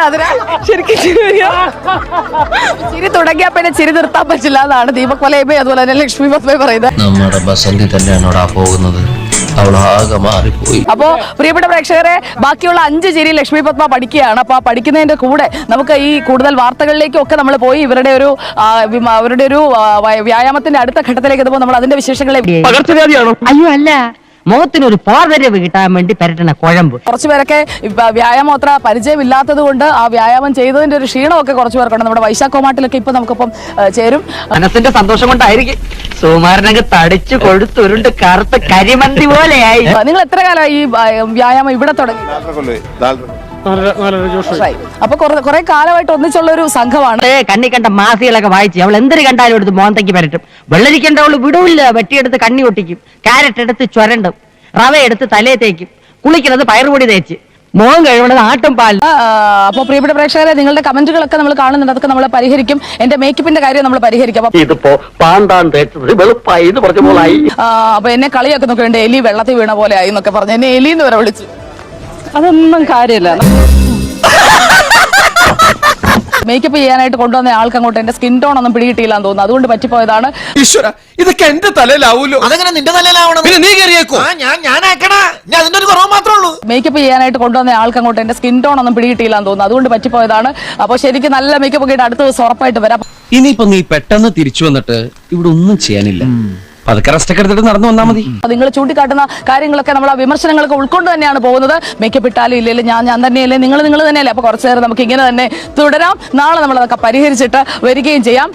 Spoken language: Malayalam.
അതിനെ ശരിക്കും ചിരി തുടങ്ങിയാൽ പിന്നെ ചിരി നിർത്താൻ പറ്റില്ല എന്നാണ് ദീപക് വലയബേ അതുപോലെ തന്നെ ലക്ഷ്മി പത്മ പറയുന്നത്. നമ്മുടെ ബസന്തി തന്നെയാണോടാ പോകുന്നത്, അവളാകെ മാറിപ്പോയി. അപ്പോ പ്രിയപ്പെട്ട പ്രേക്ഷകരെ, ബാക്കിയുള്ള 5 ചിരി ലക്ഷ്മി പത്മ പഠിക്കുകയാണ്. അപ്പൊ ആ പഠിക്കുന്നതിന്റെ കൂടെ നമുക്ക് ഈ കൂടുതൽ വാർത്തകളിലേക്കും ഒക്കെ നമ്മൾ പോയി ഇവരുടെ ഒരു വ്യായാമത്തിന്റെ അടുത്ത ഘട്ടത്തിലേക്ക് എത്തുമ്പോൾ നമ്മൾ അതിന്റെ വിശേഷങ്ങളെ അയ്യോ അല്ല, മുഖത്തിനൊരു പോർവരവ് കിട്ടാൻ വേണ്ടി പരട്ടണ കുഴമ്പ്. കുറച്ചുപേരൊക്കെ വ്യായാമം അത്ര പരിചയമില്ലാത്തത് കൊണ്ട് ആ വ്യായാമം ചെയ്തതിന്റെ ഒരു ക്ഷീണമൊക്കെ കുറച്ചു പേർക്കുണ്ട്. നമ്മുടെ വൈശാഖോമാട്ടിലൊക്കെ ഇപ്പൊ നമുക്കിപ്പം ചേരും. മനസ്സിന്റെ സന്തോഷം കൊണ്ടായിരിക്കും സുകുമാരനൊക്കെ തടിച്ചു കൊഴുത്തുരുണ്ട് കറുത്ത കരിമന്തി പോലെയായി. നിങ്ങൾ എത്ര കാലമായി ഈ വ്യായാമം ഇവിടെ തുടങ്ങി? അപ്പൊ കുറെ കാലമായിട്ട് ഒന്നിച്ചുള്ള ഒരു സംഘമാണ്. കണ്ണി കണ്ട മാസികളൊക്കെ വായിച്ചു അവൾ എന്തൊരു കണ്ടാലും എടുത്ത് മോന്തയ്ക്ക് പരട്ടും. വെള്ളരിക്കേണ്ട അവള് വിടൂല്ല, വെട്ടിയെടുത്ത് കണ്ണി ഒട്ടിക്കും, ക്യാരറ്റ് എടുത്ത് ചുരണ്ടും, റവ എടുത്ത് തലയെ തേക്കും, കുളിക്കുന്നത് പയറുപൊടി തേച്ച്, മോൻ കഴിവണത് ആട്ടും പാൽ. അപ്പൊ പ്രിയപ്പെട്ട പ്രേക്ഷകരെ, നിങ്ങളുടെ കമന്റുകളൊക്കെ നമ്മൾ കാണുന്നുണ്ട്, അതൊക്കെ നമ്മൾ പരിഹരിക്കും. എന്റെ മേക്കപ്പിന്റെ കാര്യം നമ്മൾ പരിഹരിക്കും. അപ്പൊ എന്നെ കളിയൊക്കെ നോക്കുന്നുണ്ട്, എലി വെള്ളത്തിൽ വീണ പോലെ ആയി എന്നൊക്കെ പറഞ്ഞു എന്നെ എലിന്ന് വരെ വിളിച്ചു. അതൊന്നും കാര്യമില്ല. മേക്കപ്പ് ചെയ്യാനായിട്ട് കൊണ്ടുവന്ന ആൾക്ക് അങ്ങോട്ട് എന്റെ സ്കിൻ ടോൺ ഒന്നും പിടികിട്ടിയില്ലാന്ന് തോന്നുന്നു, അതുകൊണ്ട് പറ്റിപ്പോയതാണ്. ഈശ്വര, ഇതൊക്കെ എന്റെ തലയിലാവൂലോ? അതെങ്ങനെ നിന്റെ തലയിലാവണം? നീ കയറിയേക്കോ? അതിനൊരു കുറവ് മാത്രമേ ഉള്ളൂ. മേക്കപ്പ് ചെയ്യാനായിട്ട് കൊണ്ടുവന്ന ആൾക്ക് അങ്ങോട്ട് എന്റെ സ്കിൻ ടോൺ ഒന്നും പിടികിട്ടിയില്ലാന്ന് തോന്നുന്നു, അതുകൊണ്ട് പറ്റിപ്പോയതാണ്. അപ്പൊ ശരിക്കും നല്ല മേക്കപ്പ് ഒക്കെ അടുത്ത ദിവസം ഉറപ്പായിട്ട് വരാം. ഇനിയിപ്പോ നീ പെട്ടെന്ന് തിരിച്ചു വന്നിട്ട് ഇവിടെ ഒന്നും ചെയ്യാനില്ല, പതുക്കെ റെസ്റ്റൊക്കെ എടുത്തിട്ട് നടന്നു വന്നാൽ മതി. നിങ്ങൾ ചൂണ്ടിക്കാട്ടുന്ന കാര്യങ്ങളൊക്കെ നമ്മൾ ആ വിമർശനങ്ങളൊക്കെ ഉൾക്കൊണ്ട് തന്നെയാണ് പോകുന്നത്. മേക്കപ്പ് ഇട്ടാലും ഇല്ലല്ലോ, ഞാൻ തന്നെയല്ലേ, നിങ്ങൾ തന്നെയല്ലേ. അപ്പൊ കുറച്ചു നേരം നമുക്ക് ഇങ്ങനെ തന്നെ തുടരാം. നാളെ നമ്മൾ അതൊക്കെ പരിഹരിച്ചിട്ട് വരികയും ചെയ്യാം.